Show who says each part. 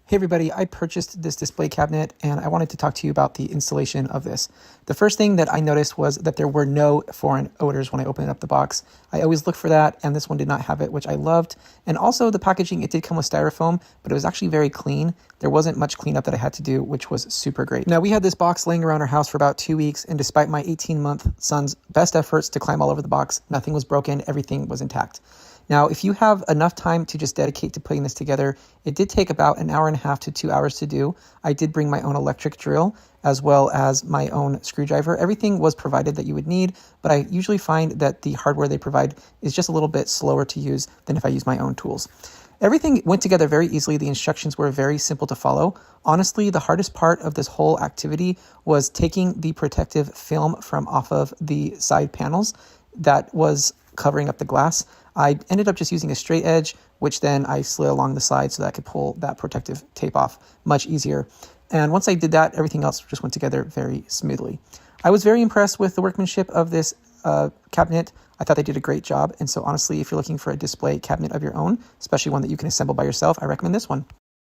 Speaker 1: Hey everybody, I purchased this display cabinet and I wanted to talk to you about the installation of this. The first thing that I noticed was that there were no foreign odors when I opened up the box. I always look for that, and this one did not have it, which I loved. And also the packaging, it did come with styrofoam, but it was actually very clean. There wasn't much cleanup that I had to do, which was super great. Now, we had this box laying around our house for about 2 weeks, and despite my 18-month son's best efforts to climb all over the box, nothing was broken, everything was intact. Now, if you have enough time to just dedicate to putting this together, it did take about an hour and a half to 2 hours to do. I did bring my own electric drill as well as my own screwdriver. Everything was provided that you would need, but I usually find that the hardware they provide is just a little bit slower to use than if I use my own tools. Everything went together very easily. The instructions were very simple to follow. Honestly, the hardest part of this whole activity was taking the protective film from off of the side panels that was covering up the glass. I ended up just using a straight edge, which then I slid along the side so that I could pull that protective tape off much easier. And once I did that, everything else just went together very smoothly. I was very impressed with the workmanship of this cabinet. I thought they did a great job. And so honestly, if you're looking for a display cabinet of your own, especially one that you can assemble by yourself, I recommend this one.